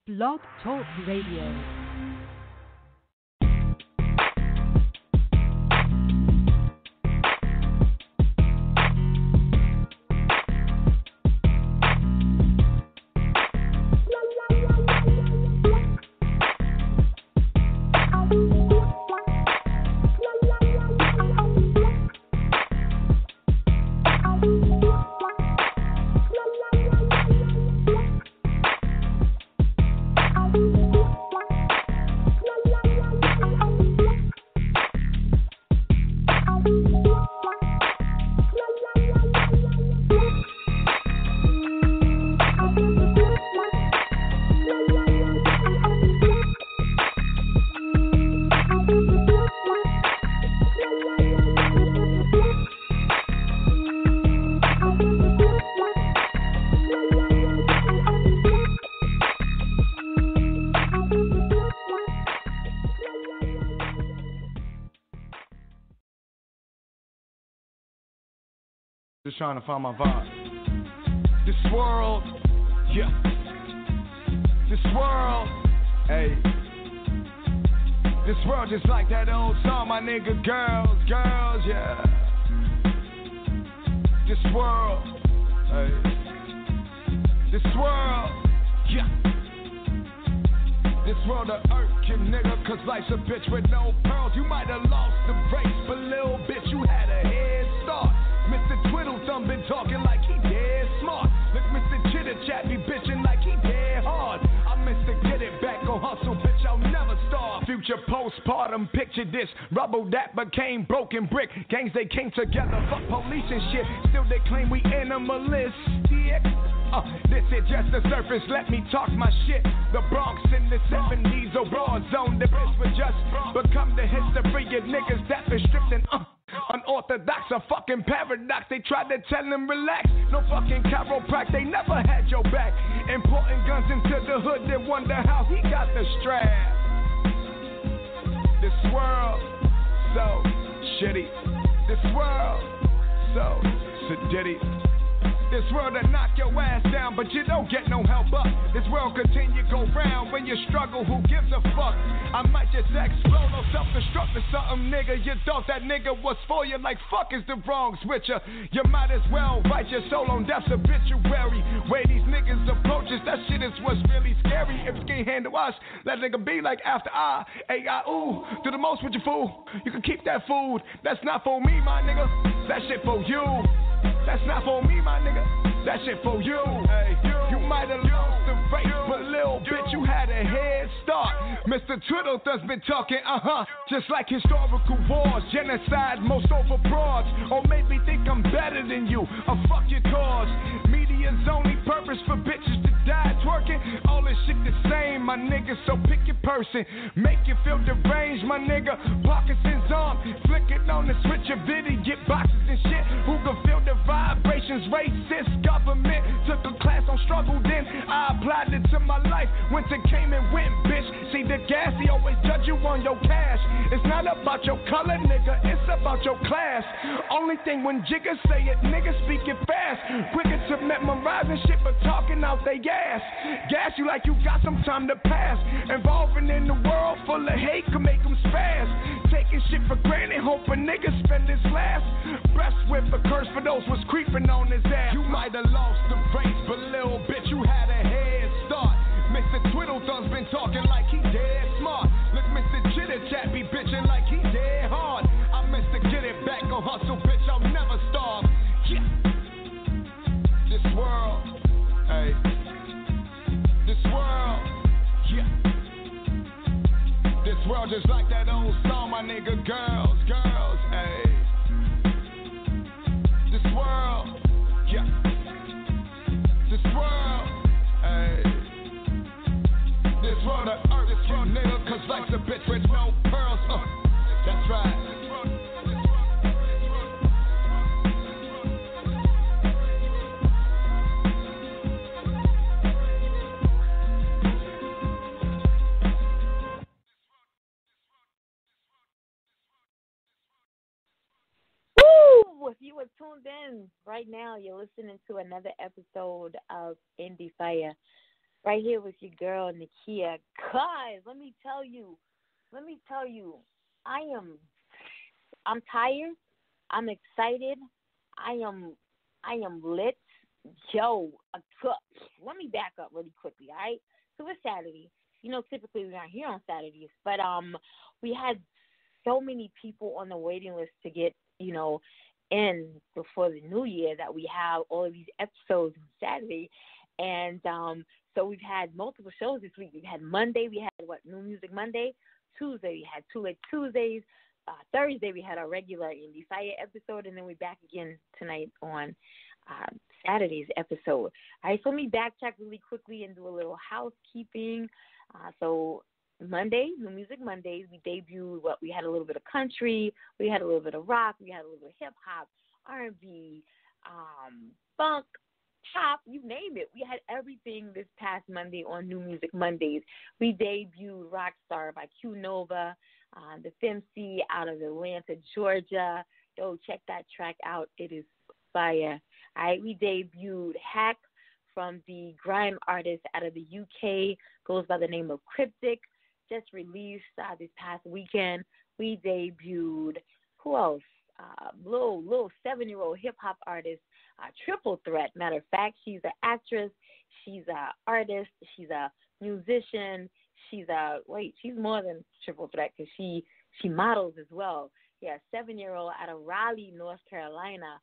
Blog Talk Radio. Just trying to find my vibe. This world, yeah. This world, hey. This world just like that old song, my nigga. Girls, girls, yeah. This world, hey. This world, yeah. This world of earth, kid, nigga, cause life's a bitch with no pearls. You might have lost the race, but little bitch, you had a head start. Mr. Twiddle Thumb been talking like he dead smart. Look, Mr. Chitter Chat be bitching like he dead hard. I Mr. Get It Back, go hustle, bitch, I'll never starve. Future postpartum, picture this. Rubble that became broken brick. Gangs, they came together, fuck police and shit. Still they claim we animalistic. This is just the surface, let me talk my shit. The Bronx in the 70s, a raw zone. The bitch would just become the history of niggas that been stripped and unorthodox, a fucking paradox. They tried to tell him relax. No fucking chiropractic, they never had your back. Importing guns into the hood, they wonder how he got the strap. This world, so shitty. This world, so sedity. This world will knock your ass down, but you don't get no help up. This world continue go round when you struggle, who gives a fuck? I might just explode or self-destruct or something, nigga. You thought that nigga was for you, like fuck is the Bronx with you. You might as well write your soul on death's obituary. Way these niggas approach us, that shit is what's really scary. If you can't handle us, let nigga be like after I, ooh. Do the most with your fool. You can keep that food. That's not for me, my nigga. That shit for you. That's not for me, my nigga. That shit for you. Hey, you might have lost the race, but little bitch, you had a head start. Mr. Twiddletham's been talking, just like historical wars, genocide, most over broads, or maybe think I'm better than you, or fuck your cause. Media's only purpose for bitches to die twerking. All this shit the same, my nigga. So pick your person, make you feel deranged, my nigga. Parkinson's arm, flick it on the switch of video, get boxes and shit. Who can feel the vibrations? Racist government took a class on struggle, then I applied it to my life. Winter came and went, bitch. See the gas, he always judge you on your cash. It's not about your color, nigga, it's about your class. Only thing when jiggers say it, niggas speak it fast. Quicker to memorizing shit, but talking out they ass. Gas you like you got some time to pass. Involving in the world full of hate can make them spaz. Taking shit for granted, hoping niggas spend his last breath with a curse for those was creeping on his ass. You might have lost the race, but little bitch, you had a head start. Mr. Twiddlethumb's been talking like he dead smart. Look, Mr. Chitter Chat be bitching like he dead hard. I Mr. Get It Back, go hustle, bitch, I'll never starve. Yeah. This world, hey. This world, yeah. This world just like that old song, my nigga. Girls, girls, hey. This world, yeah. This world, hey. This world of earth, this world, nigga, cause life's a bitch with no pearls, That's right. If you were tuned in right now, you're listening to another episode of Endie Fiya. Right here with your girl, Nakia. Guys, let me tell you, I am, I'm tired. I'm excited. I am, I am lit. Yo, let me back up really quickly, all right? So it's Saturday. You know, typically we're not here on Saturdays, but we had so many people on the waiting list to get, in before the new year that we have all of these episodes on Saturday. And so we've had multiple shows this week. We had Monday, we had New Music Monday. Tuesday, we had Two Late Tuesdays. Thursday, we had our regular Endie Fiya episode, and then we're back again tonight on Saturday's episode. All right, so let me backtrack really quickly and do a little housekeeping. So Monday, New Music Mondays, we debuted we had a little bit of country, we had a little bit of rock, we had a little bit of hip hop, R&B, funk, pop, you name it. We had everything this past Monday on New Music Mondays. We debuted Rockstar by Q Nova, the FemC out of Atlanta, Georgia. Yo, check that track out. It is fire. All right, we debuted Hack from the grime artist out of the UK, goes by the name of Cryptic, just released this past weekend. We debuted, who else? Little 7-year-old hip-hop artist, Triple Threat. Matter of fact, she's an actress, she's an artist, she's a musician, she's more than Triple Threat because she models as well. Yeah, 7-year-old out of Raleigh, North Carolina.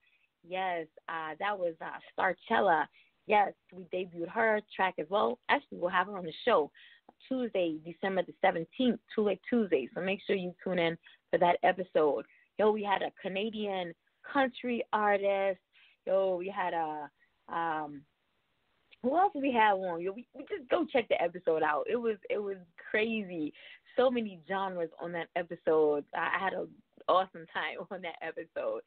Yes, that was Starchella. Yes, we debuted her track as well. Actually, we'll have her on the show Tuesday, December the 17th, Too Late Tuesday. So make sure you tune in for that episode. Yo, we had a Canadian country artist. Yo, we had who else did we have on? Yo, we just go check the episode out. It was crazy. So many genres on that episode. I had an awesome time on that episode.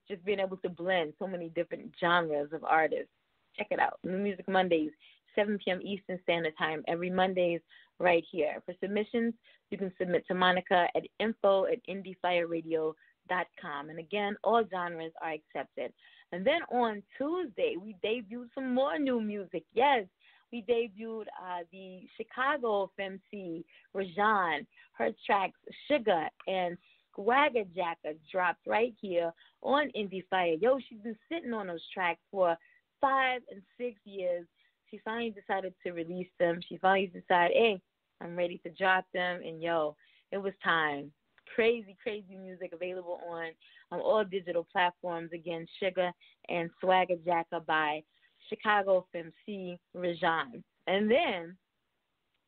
Just being able to blend so many different genres of artists. Check it out. New Music Mondays, 7 p.m. Eastern Standard Time, every Mondays right here. For submissions, you can submit to Monica at info@indiefireradio.com. And again, all genres are accepted. And then on Tuesday, we debuted some more new music. Yes, we debuted the Chicago FemC, Rajan. Her tracks Sugar and Swagger Jacker dropped right here on Endie Fiya. Yo, she's been sitting on those tracks for 5 and 6 years. She finally decided to release them. She finally decided, hey, I'm ready to drop them. And, yo, it was time. Crazy, crazy music available on all digital platforms. Again, Sugar and Swagger Jacker by Chicago FemC Rajan. And then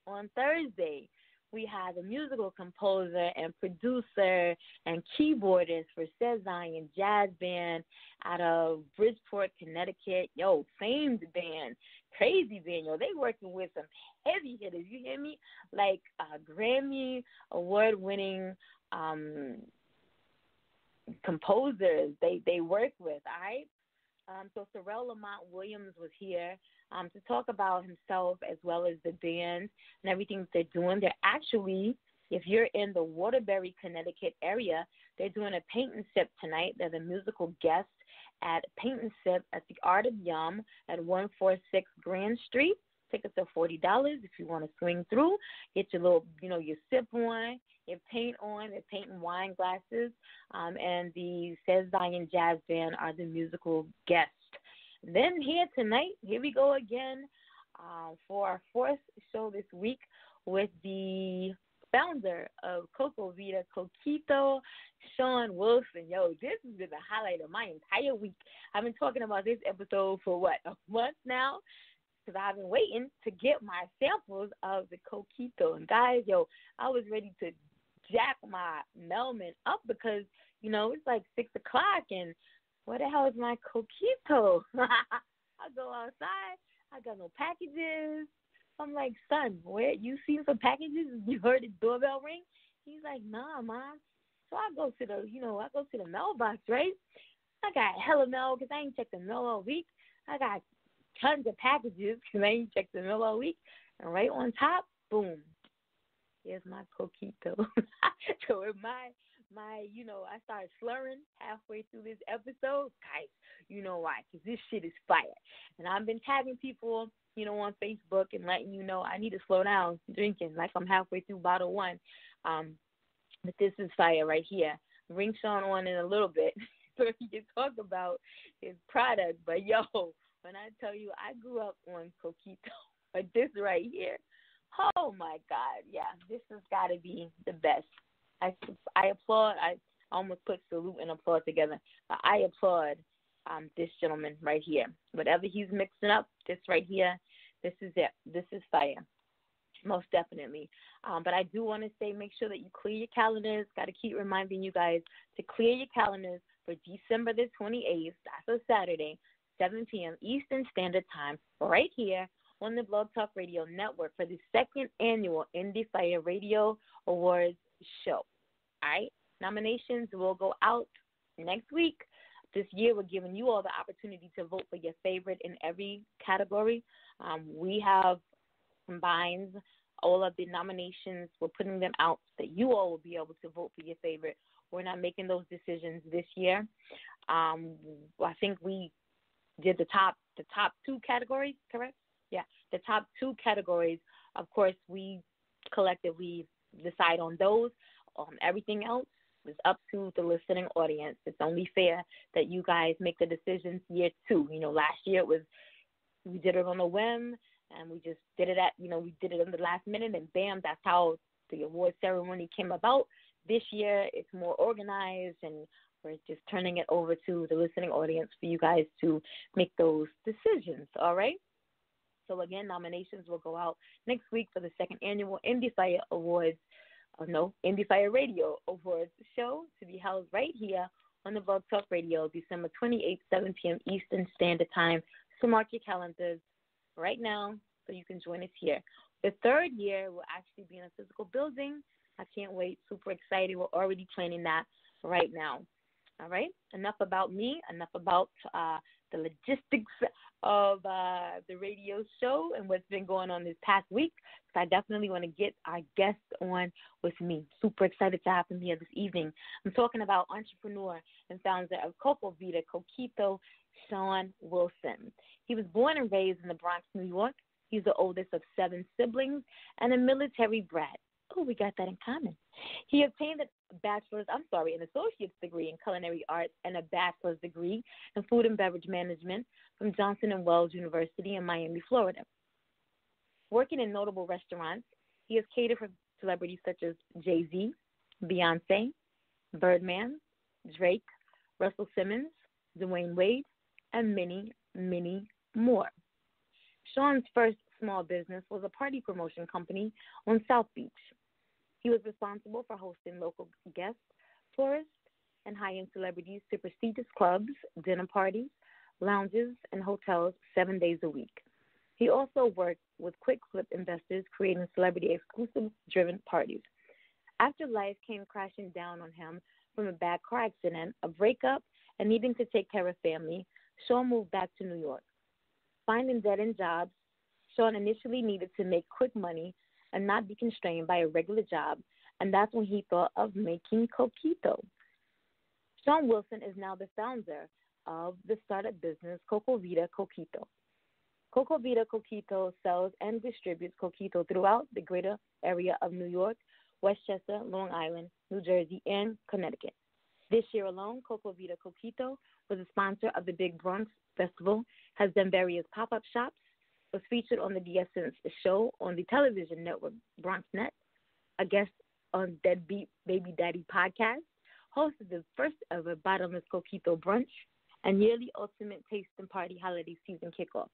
on Thursday, we had a musical composer and producer and keyboardist for Zion Jazz Band out of Bridgeport, Connecticut. Yo, famed band, crazy band. Yo, they working with some heavy hitters. You hear me? Like Grammy award-winning composers they work with, all right? So Pharrell Lamont Williams was here to talk about himself as well as the band and everything that they're doing. They're actually, if you're in the Waterbury, Connecticut area, they're doing a paint and sip tonight. They're the musical guests at Paint and Sip at the Art of Yum at 146 Grand Street. Tickets are $40 if you want to swing through. Get your little, your sip on, your paint on. They're painting wine glasses. And the Zion Jazz Band are the musical guests. Then here tonight, here we go again for our fourth show this week with the founder of Cocovida, Coquito, Shawn Wilson. Yo, this has been the highlight of my entire week. I've been talking about this episode for, a month now? Because I've been waiting to get my samples of the Coquito. And guys, yo, I was ready to jack my mailman up because, it's like 6 o'clock and where the hell is my Coquito? I go outside, I got no packages. I'm like, son, where you seen some packages? You heard the doorbell ring? He's like, nah, Mom. So I go to the mailbox, right? I got hella mail because I ain't checked the mail all week. I got tons of packages because I ain't checked the mail all week. And right on top, boom, here's my Coquito. So in my I started slurring halfway through this episode. Guys, you know why? Because this shit is fire. And I've been tagging people, on Facebook and letting you know I need to slow down drinking, like I'm halfway through bottle one. But this is fire right here. Bring Shawn on in a little bit so he can talk about his product. But, when I tell you I grew up on Coquito, but this right here, oh, my God, yeah, this has got to be the best. I applaud. I almost put salute and applaud together. But I applaud this gentleman right here. Whatever he's mixing up, this right here, this is it. This is fire. Most definitely. But I do want to say make sure that you clear your calendars. Got to keep reminding you guys to clear your calendars for December the 28th. That's a Saturday, 7 p.m. Eastern Standard Time, right here on the Blog Talk Radio Network for the second annual Endie Fiya Radio Awards show. All right? Nominations will go out next week. This year, we're giving you all the opportunity to vote for your favorite in every category. We have combined all of the nominations. We're putting them out so that you all will be able to vote for your favorite. We're not making those decisions this year. I think we did the top two categories, correct? Yeah, the top two categories. Of course, we collectively decide on those. Everything else is up to the listening audience. It's only fair that you guys make the decisions year two. Last year we did it on a whim, and we just did it we did it in the last minute, and bam, that's how the award ceremony came about. This year it's more organized, and we're just turning it over to the listening audience for you guys to make those decisions, all right? So again, nominations will go out next week for the second annual Endie Fiya Endie Fiya Radio Awards show to be held right here on the Blog Talk Radio, December 28th, 7 p.m. Eastern Standard Time. So mark your calendars right now so you can join us here. The third year will actually be in a physical building. I can't wait. Super excited. We're already planning that right now. All right? Enough about me. Enough about the logistics of the radio show and what's been going on this past week. So I definitely want to get our guest on with me. Super excited to have him here this evening. I'm talking about entrepreneur and founder of Cocovida, Coquito, Shawn Wilson. He was born and raised in the Bronx, New York. He's the oldest of 7 siblings and a military brat. Oh, we got that in common. He obtained an associate's degree in culinary arts and a bachelor's degree in food and beverage management from Johnson & Wales University in Miami, Florida. Working in notable restaurants, he has catered for celebrities such as Jay-Z, Beyonce, Birdman, Drake, Russell Simmons, Dwayne Wade, and many, many more. Shawn's first small business was a party promotion company on South Beach. He was responsible for hosting local guests, tourists, and high-end celebrities to prestigious clubs, dinner parties, lounges, and hotels 7 days a week. He also worked with quick-flip investors, creating celebrity-exclusive-driven parties. After life came crashing down on him from a bad car accident, a breakup, and needing to take care of family, Shawn moved back to New York. Finding dead-end jobs, Shawn initially needed to make quick money and not be constrained by a regular job, and that's when he thought of making Coquito. Shawn Wilson is now the founder of the startup business Cocovida Coquito. Cocovida Coquito sells and distributes Coquito throughout the greater area of New York, Westchester, Long Island, New Jersey, and Connecticut. This year alone, Cocovida Coquito was a sponsor of the Big Bronx Festival, has done various pop-up shops, was featured on the Essence show on the television network BronxNet, a guest on Deadbeat Baby Daddy podcast, hosted the first ever Bottomless Coquito brunch, and yearly Ultimate Taste and Party holiday season kickoff.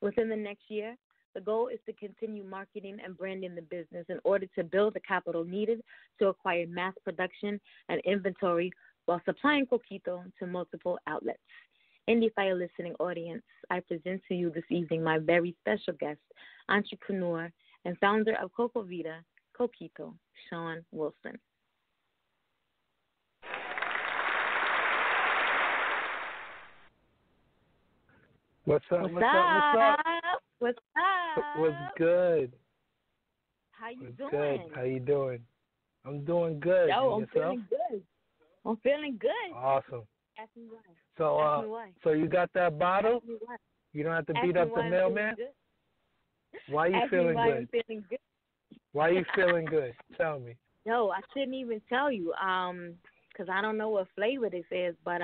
Within the next year, the goal is to continue marketing and branding the business in order to build the capital needed to acquire mass production and inventory while supplying Coquito to multiple outlets. Endie Fiya listening audience, I present to you this evening my very special guest, entrepreneur and founder of Cocovida, Coquito, Shawn Wilson. What's up? What's good? How you doing? Good. How you doing? I'm doing good. I'm feeling good. I'm feeling good. Awesome. Ask me why. So you got that bottle? Ask me why. You don't have to beat up the mailman? Why you Ask me feeling why good? I'm feeling good. Why you feeling good? Tell me. No, I shouldn't even tell you, 'cause I don't know what flavor this is, but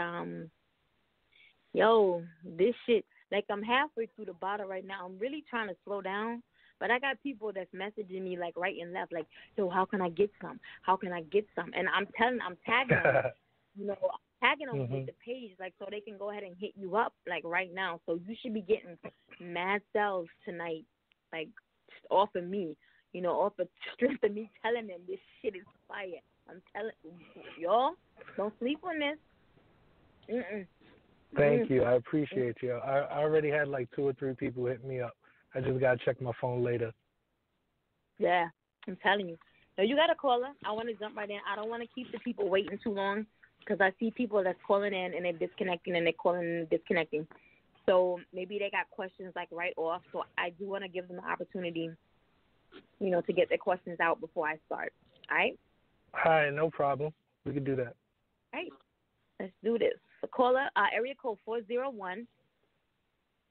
yo, this shit, like I'm halfway through the bottle right now. I'm really trying to slow down, but I got people that's messaging me like right and left, like, yo, how can I get some? How can I get some? And I'm tagging them, tagging them with the page, like, so they can go ahead and hit you up, like, right now. So you should be getting mad sales tonight, like, off of me, off of strength of me telling them this shit is fire. I'm telling y'all, don't sleep on this. Thank you. I appreciate you. I already had like 2 or 3 people hit me up. I just got to check my phone later. Yeah, I'm telling you. No, you got a caller. I want to jump right in. I don't want to keep the people waiting too long because I see people that's calling in and they're disconnecting and they're calling and disconnecting. So maybe they got questions like right off. So I do want to give them the opportunity, to get their questions out before I start. All right? All right, no problem. We can do that. All right. Let's do this. The caller, area code 401.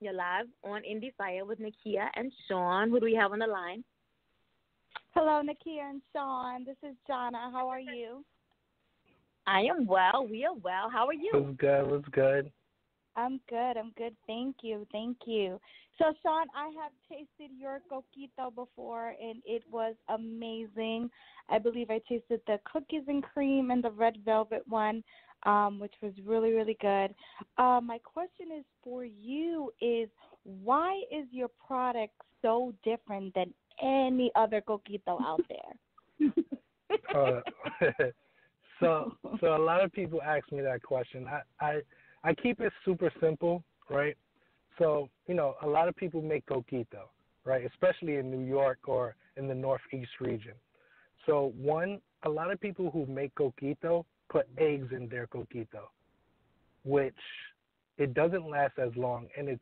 You're live on Endie Fiya with Nakia and Shawn. Who do we have on the line? Hello, Nakia and Shawn. This is Jonna. How are you? I am well. We are well. How are you? What's good? I'm good. Thank you. So, Shawn, I have tasted your Coquito before, and it was amazing. I believe I tasted the cookies and cream and the red velvet one, which was really, really good. My question is for you is, why is your product so different than any other Coquito out there? So a lot of people ask me that question. I keep it super simple, right? So, a lot of people make Coquito, right? Especially in New York or in the Northeast region. So, one, a lot of people who make Coquito put eggs in their Coquito, which it doesn't last as long, and it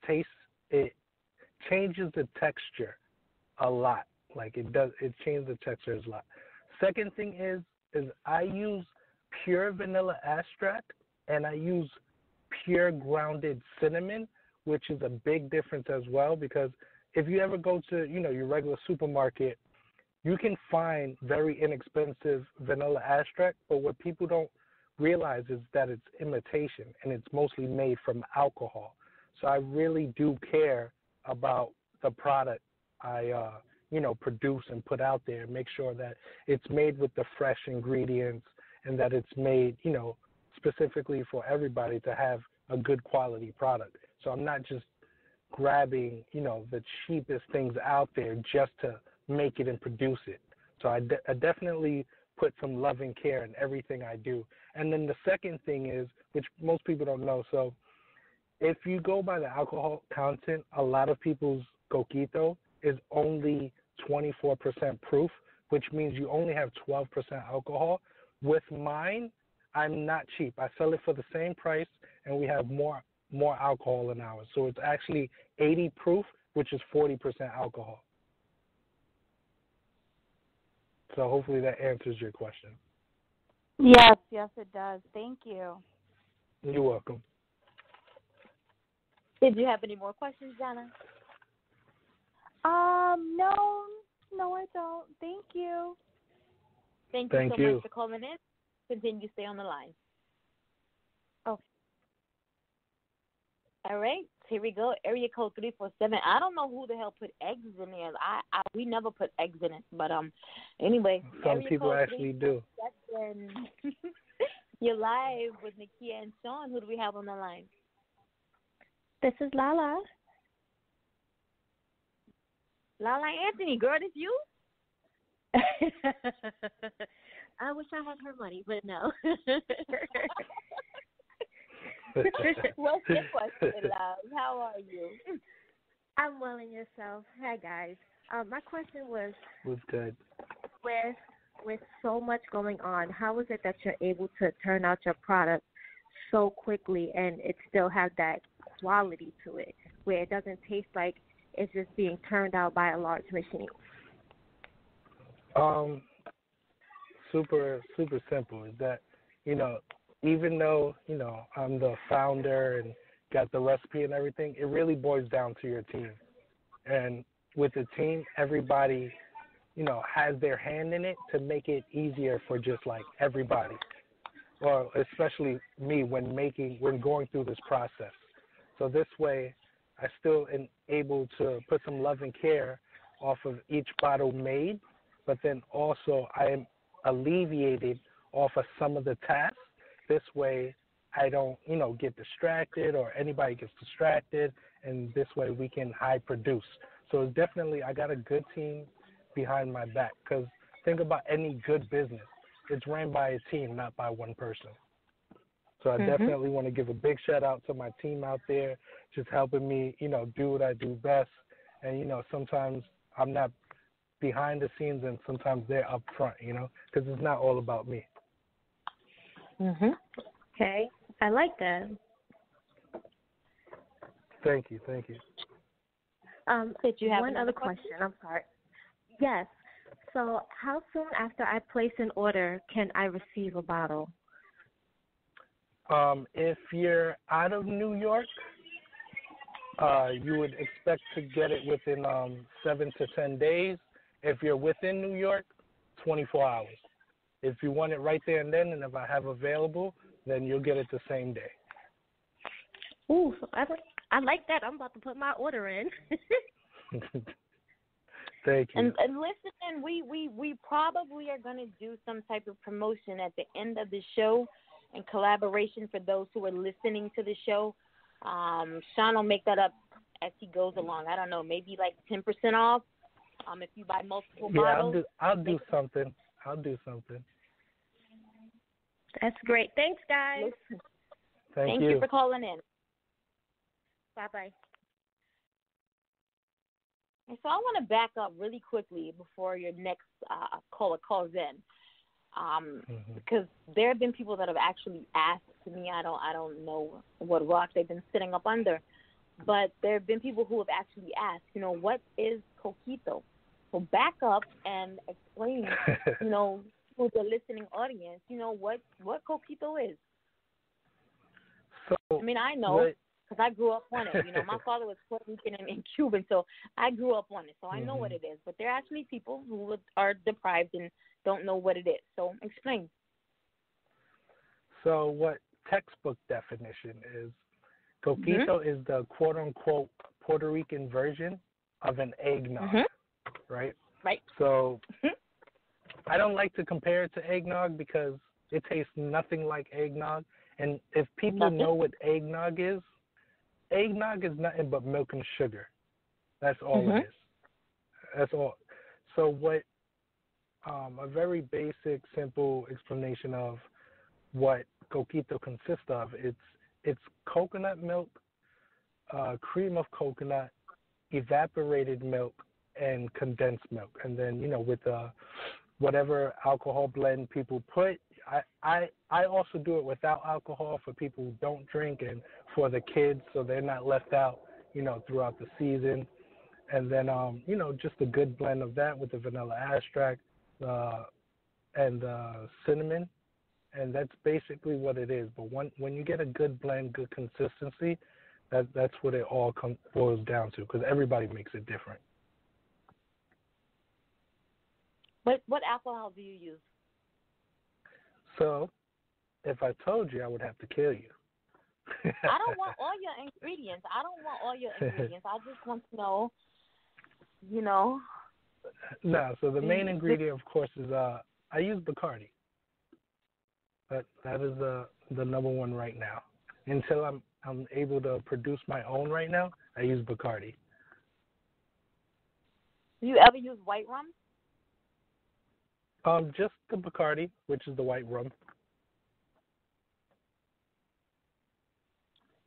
changes the texture a lot. Like it changes the texture a lot. Second thing is I use pure vanilla extract and I use pure grounded cinnamon, which is a big difference as well, because if you ever go to, your regular supermarket, you can find very inexpensive vanilla extract, but what people don't realize is that it's imitation and it's mostly made from alcohol. So I really do care about the product I produce and put out there, make sure that it's made with the fresh ingredients and that it's made, specifically for everybody to have a good quality product. So I'm not just grabbing, the cheapest things out there just to make it and produce it. So I definitely put some love and care in everything I do. And then the second thing is, which most people don't know, so if you go by the alcohol content, a lot of people's Coquito is only 24% proof, which means you only have 12% alcohol. With mine, I'm not cheap. I sell it for the same price, and we have more alcohol in ours. So it's actually 80 proof, which is 40% alcohol. So hopefully that answers your question. Yes, it does. Thank you. You're welcome. Did you have any more questions, Jonna? No, I don't. Thank you. Thank you so much for calling in. Continue to stay on the line. Okay. All right, here we go. Area code 347. I don't know who the hell put eggs in there. We never put eggs in it, but anyway. Some people actually do. You're live with Nakia and Shawn. Who do we have on the line? This is Lala. Lala Anthony, girl, it's you? I wish I had her money, but no. What's your question, love? How are you? I'm well, and yourself. Hi, guys. My question was good. With so much going on, how is it that you're able to turn out your product so quickly and it still have that quality to it, where it doesn't taste like it's just being turned out by a large machine? Super simple. Is that, even though, I'm the founder and got the recipe and everything, it really boils down to your team. And, with the team, everybody, has their hand in it to make it easier for just like everybody, or especially me when going through this process. So this way, I still am able to put some love and care off of each bottle made, but then also I am alleviated off of some of the tasks. This way, I don't, get distracted or anybody gets distracted, and this way we can high produce. So it's definitely, I got a good team behind my back, because think about any good business. It's ran by a team, not by one person. So I definitely want to give a big shout out to my team out there, just helping me, do what I do best. And, sometimes I'm not behind the scenes and sometimes they're up front, because it's not all about me. Okay. I like that. Thank you. Did you have one other question? I'm sorry. Yes. So how soon after I place an order can I receive a bottle? If you're out of New York, you would expect to get it within 7 to 10 days. If you're within New York, 24 hours. If you want it right there and then, and if I have available, then you'll get it the same day. Ooh, so I like that. I'm about to put my order in. Thank you. And listen, we probably are going to do some type of promotion at the end of the show in collaboration for those who are listening to the show. Shawn will make that up as he goes along. I don't know, maybe like 10% off if you buy multiple bottles. I'll do something. That's great. Thanks, guys. Thank you for calling in. Bye-bye. And so I want to back up really quickly before your next caller calls in, because there have been people that have actually asked me. I don't know what rock they've been sitting up under, but there have been people who have actually asked, what is Coquito? So back up and explain, to the listening audience, what Coquito is. So, I know. Because I grew up on it. My father was Puerto Rican and Cuban, so I grew up on it. So I know what it is. But there are actually people who are deprived and don't know what it is. So explain. So what textbook definition is, Coquito is the quote-unquote Puerto Rican version of an eggnog, right? Right. So I don't like to compare it to eggnog because it tastes nothing like eggnog. And if people know what eggnog is nothing but milk and sugar. That's all it is. That's all. So what, a very basic, simple explanation of what Coquito consists of, it's coconut milk, cream of coconut, evaporated milk, and condensed milk. And then, with whatever alcohol blend people put, I also do it without alcohol for people who don't drink and for the kids so they're not left out, throughout the season. And then, just a good blend of that with the vanilla extract and cinnamon. And that's basically what it is. But when you get a good blend, good consistency, that's what it all boils down to, because everybody makes it different. But what alcohol do you use? So, if I told you, I would have to kill you. I don't want all your ingredients. I just want to know, No, so the main ingredient, of course, is I use Bacardi. That is the number one right now. Until I'm able to produce my own right now, I use Bacardi. Do you ever use white rum? Just the Bacardi, which is the white rum.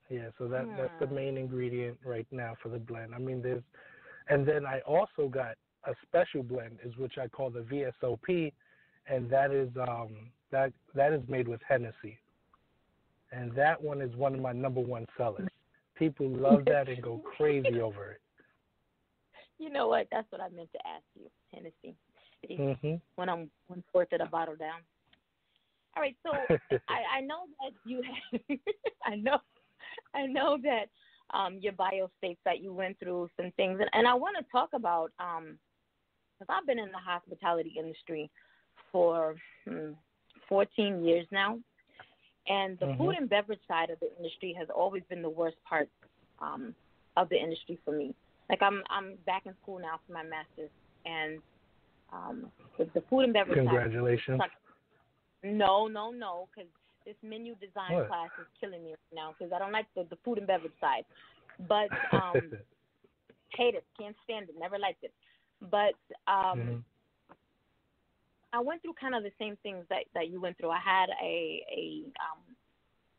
Yeah, so that's the main ingredient right now for the blend. And then I also got a special blend, which I call the VSOP, and that is that is made with Hennessy, and that one is one of my number one sellers. People love that and go crazy over it. You know what? That's what I meant to ask you, Hennessy. When I'm 1/4 of the bottle down. All right, so I know that you have, I know that your bio states that you went through some things, and I want to talk about because I've been in the hospitality industry for 14 years now, and the food and beverage side of the industry has always been the worst part of the industry for me. Like I'm back in school now for my master's, and the food and beverage Congratulations. side. No, because this menu design class is killing me right now because I don't like the food and beverage side. But hate it, can't stand it, never liked it. But I went through kind of the same things that you went through. I had a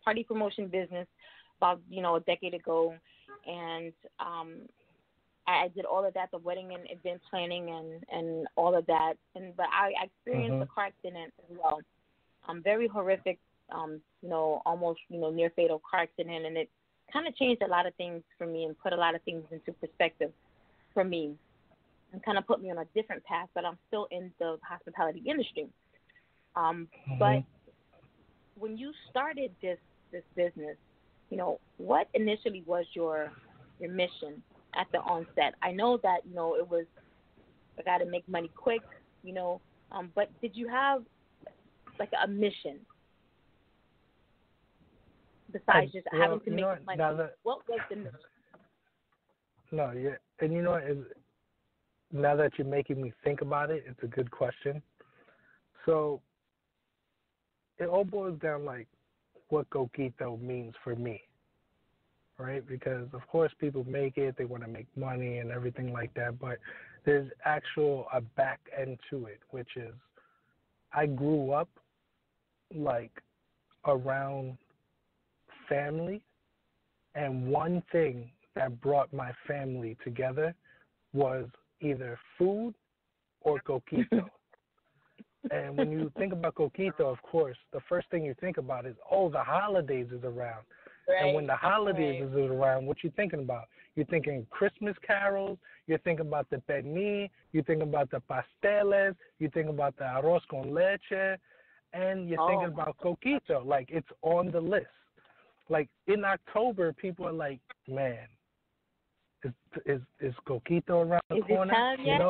party promotion business about a decade ago, and I did all of that, the wedding and event planning and all of that. But I experienced a car accident as well. Very horrific, almost near fatal car accident, and it kind of changed a lot of things for me and put a lot of things into perspective for me, and kind of put me on a different path. But I'm still in the hospitality industry. But when you started this business, what initially was your mission at the onset? I know that it was I got to make money quick, but did you have like a mission besides just having to make money? What was the mission? No, yeah, and you know what? Now that you're making me think about it, it's a good question. So it all boils down like what Coquito means for me, right? Because of course people make it, they want to make money and everything like that, but there's a back end to it, which is I grew up like around family, and one thing that brought my family together was either food or Coquito. And when you think about Coquito, of course, the first thing you think about is, the holidays is around. Right. And when the holidays is around, what you thinking about? You're thinking Christmas carols, you're thinking about the pernil, you're thinking about the pasteles, you're thinking about the arroz con leche, and you're thinking about Coquito. Like, it's on the list. Like, in October, people are like, man, is Coquito around the corner? Time yet?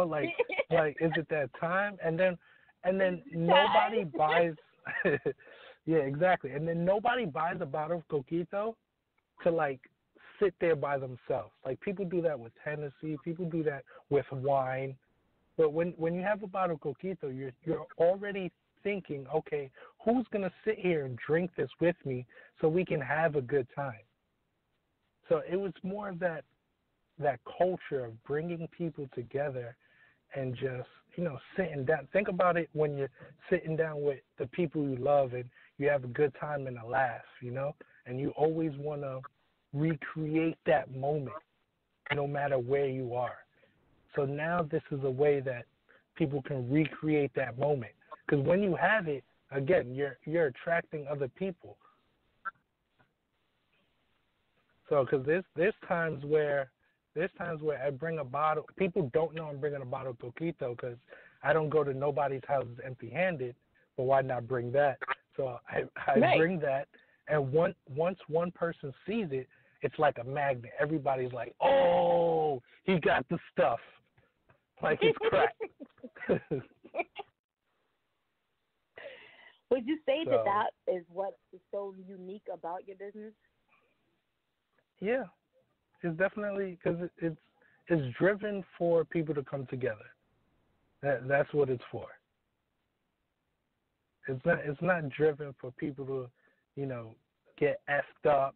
Like, is it that time? And then nobody buys. Yeah, exactly. And then nobody buys a bottle of Coquito to like sit there by themselves. Like, people do that with Hennessy, people do that with wine. But when you have a bottle of Coquito, you're already thinking, okay, who's gonna sit here and drink this with me so we can have a good time? So it was more of that culture of bringing people together and just, sitting down. Think about it when you're sitting down with the people you love and you have a good time and a laugh, and you always want to recreate that moment no matter where you are. So now this is a way that people can recreate that moment. Because when you have it, again, you're attracting other people. So because there's times where I bring a bottle. People don't know I'm bringing a bottle of Coquito because I don't go to nobody's houses empty-handed. But why not bring that? So I bring that, and once one person sees it, it's like a magnet. Everybody's like, "Oh, he got the stuff," like it's crack. Would you say that is what is so unique about your business? Yeah. It's definitely because it's driven for people to come together. That's what it's for. It's not driven for people to, get effed up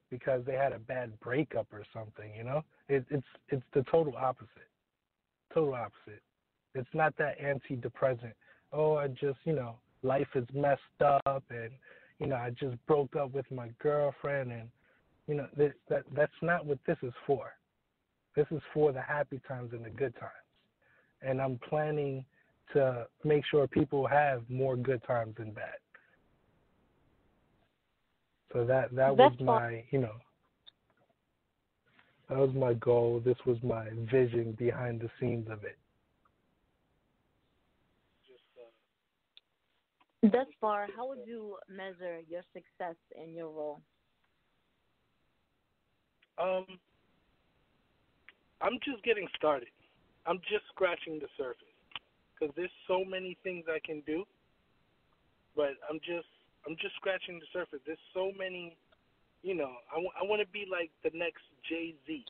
because they had a bad breakup or something. It's the total opposite. Total opposite. It's not that antidepressant. Oh, I just life is messed up and I just broke up with my girlfriend and. That's not what this is for. This is for the happy times and the good times. And I'm planning to make sure people have more good times than bad. So that was my, that was my goal. This was my vision behind the scenes of it. Thus far, how would you measure your success in your role? Um, I'm just getting started. I'm just scratching the surface because there's so many things I can do, but I'm just scratching the surface. There's so many, I want to be like the next Jay-Z,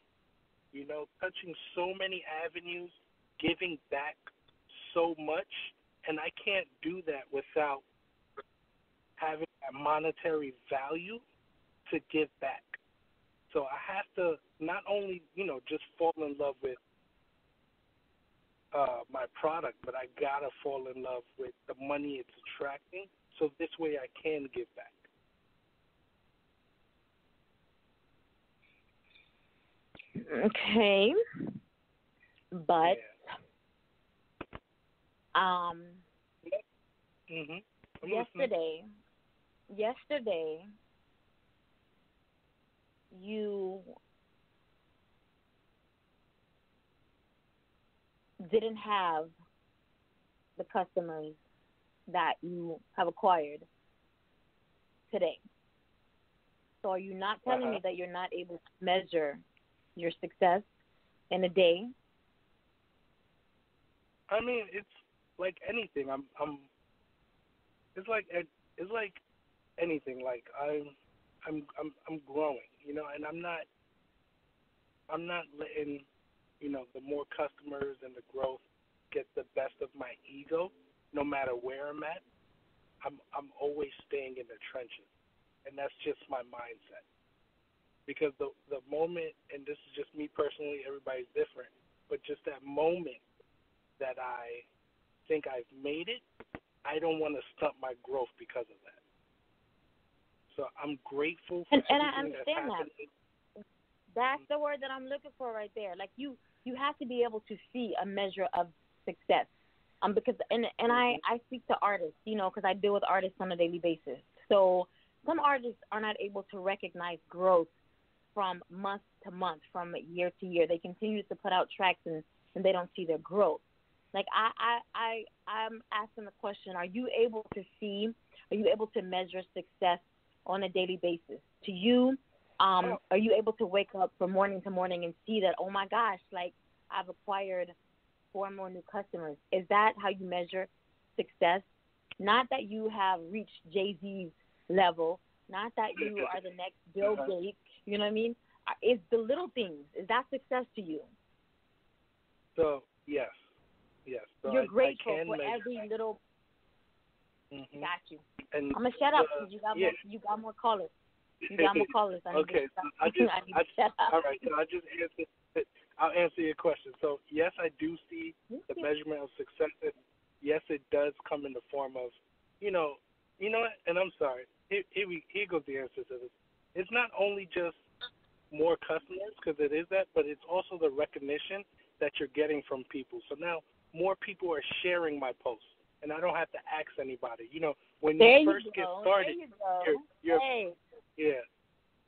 touching so many avenues, giving back so much, and I can't do that without having a monetary value to give back. So I have to not only, just fall in love with my product, but I gotta fall in love with the money it's attracting. So this way I can give back. Okay, but Mhm. yesterday, you didn't have the customers that you have acquired today. So are you not telling me that you're not able to measure your success in a day? I mean, it's like anything. It's like anything. Like I'm growing, and I'm not letting, the more customers and the growth get the best of my ego, no matter where I'm at. I'm always staying in the trenches, and that's just my mindset. Because the moment, and this is just me personally, everybody's different, but just that moment that I think I've made it, I don't want to stunt my growth because of that. So I'm grateful for and I everything that's understand happening. That's the word that I'm looking for right there. Like you have to be able to see a measure of success. Because I speak to artists, because I deal with artists on a daily basis. So some artists are not able to recognize growth from month to month, from year to year. They continue to put out tracks and they don't see their growth. Like I'm asking the question: are you able to measure success on a daily basis? To you, are you able to wake up from morning to morning and see that, oh my gosh, like I've acquired 4 more new customers? Is that how you measure success? Not that you have reached Jay-Z's level, not that you are the next Bill Gates, you know what I mean? It's the little things. Is that success to you? So, yes. So you're grateful I can for measure every that. little. Mm-hmm. Got you. And I'm gonna shut up because you got more callers. You got more callers. Okay, so all right. So I'll answer your question. So yes, I do see the measurement of success. And yes, it does come in the form of, you know what? And I'm sorry. Here goes the answer to this. It's not only just more customers, because it is that, but it's also the recognition that you're getting from people. So now more people are sharing my posts, and I don't have to ask anybody. When you first get started, yeah.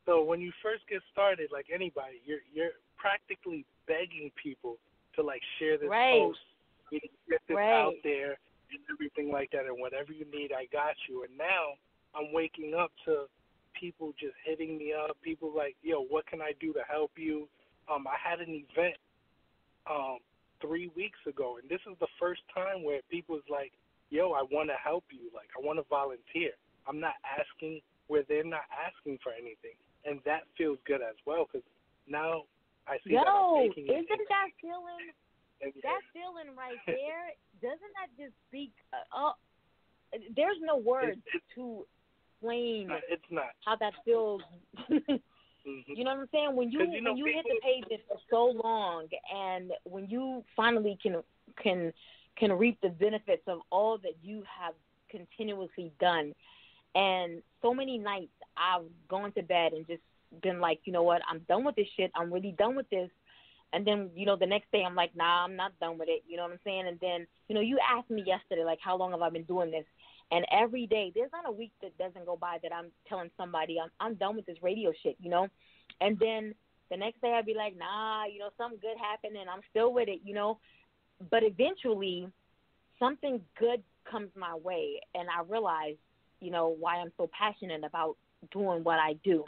So when you first get started, like anybody, you're practically begging people to like share this post, get this out there, and everything like that. And whatever you need, I got you. And now I'm waking up to people just hitting me up. People like, yo, what can I do to help you? I had an event 3 weeks ago, and this is the first time where people's like, yo, I want to help you. Like, I want to volunteer. I'm not asking where they're not asking for anything. And that feels good as well, because now I see that I'm making it. Isn't that feeling, that feeling right there, doesn't that just speak, there's no words to explain how that feels. You know what I'm saying? When you hit the pages for so long, and when you finally can reap the benefits of all that you have continuously done, and so many nights I've gone to bed and just been like, you know what, I'm done with this shit. I'm really done with this. And then, the next day I'm like, nah, I'm not done with it. You know what I'm saying? And then, you asked me yesterday, like, how long have I been doing this? And every day, there's not a week that doesn't go by that I'm telling somebody I'm done with this radio shit, And then the next day I'd be like, nah, something good happened and I'm still with it, But eventually something good comes my way, and I realize, why I'm so passionate about doing what I do.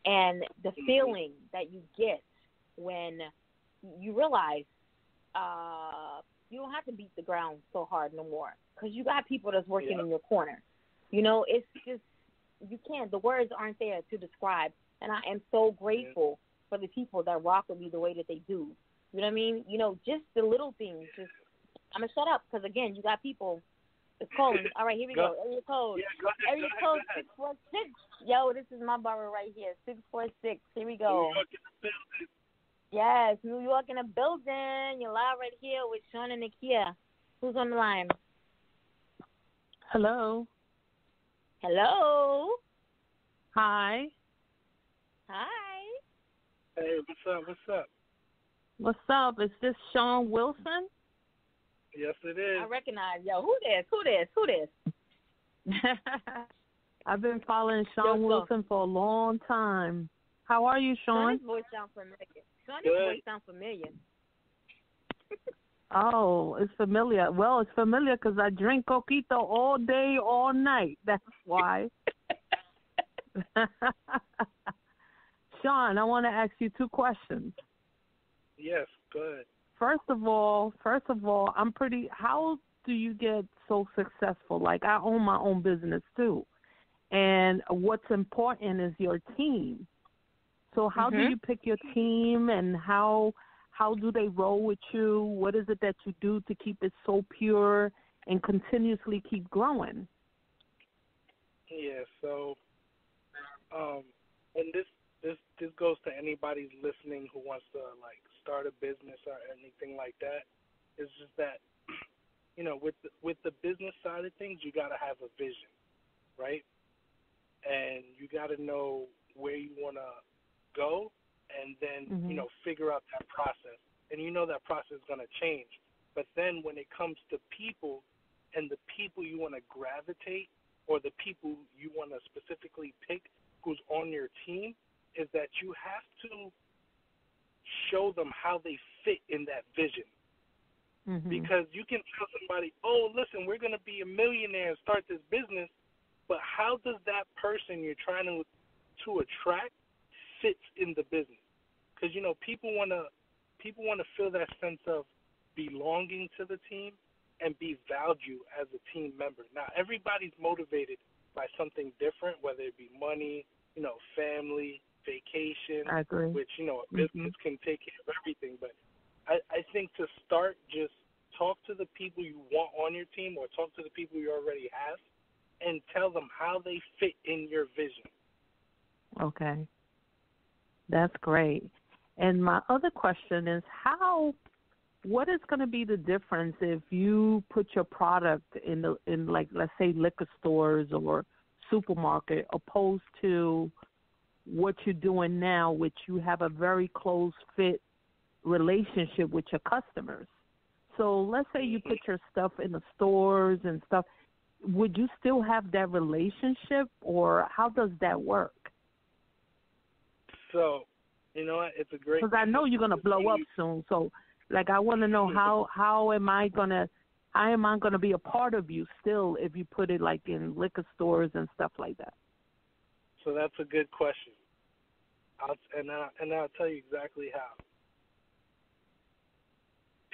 And the feeling that you get when you realize you don't have to beat the ground so hard no more because you got people that's working in your corner. You know, it's just, you can't, the words aren't there to describe. And I am so grateful for the people that rock with me the way that they do. You know what I mean? You know, just the little things. Just, I'm going to shut up because, again, you got people that's calling. All right, here we go. Area code. Area code 646. Yo, this is my borough right here, 646. Here we go. Yes, New York in the building. You're live right here with Shawn and Nakia. Who's on the line? Hello. Hello. Hi. Hi. Hey, what's up? What's up? What's up? Is this Shawn Wilson? Yes, it is. I recognize. Yo, who this? I've been following Shawn Wilson for a long time. How are you, Shawn? His voice sounds familiar. Oh, it's familiar. Well, it's familiar because I drink Coquito all day, all night. That's why. Shawn, I want to ask you 2 questions. Yes, go ahead. First of all, how do you get so successful? Like, I own my own business too. And what's important is your team. So how do you pick your team, and how do they roll with you? What is it that you do to keep it so pure and continuously keep growing? Yeah, so and this goes to anybody listening who wants to like start a business or anything like that. It's just that, you know, with the business side of things, you got to have a vision, right? And you got to know where you want to go, and then, you know, figure out that process. And you know that process is going to change. But then when it comes to people and the people you want to gravitate, or the people you want to specifically pick who's on your team, is that you have to show them how they fit in that vision. Because you can tell somebody, oh, listen, we're going to be a millionaire and start this business, but how does that person you're trying to attract fits in the business? Because, you know, people want to feel that sense of belonging to the team and be valued as a team member. Now, everybody's motivated by something different, whether it be money, you know, family, vacation, I agree. which, you know, a business can take care of everything. But I think to start, just talk to the people you want on your team, or talk to the people you already have, and tell them how they fit in your vision. Okay. That's great. And my other question is, what is going to be the difference if you put your product in like, let's say, liquor stores or supermarket, opposed to what you're doing now, which you have a very close fit relationship with your customers? So let's say you put your stuff in the stores and stuff. Would you still have that relationship, or how does that work? So, you know what? It's a great. Because I know you're gonna blow up soon. So, like, I want to know how am I gonna be a part of you still if you put it like in liquor stores and stuff like that? So that's a good question. I'll tell you exactly how.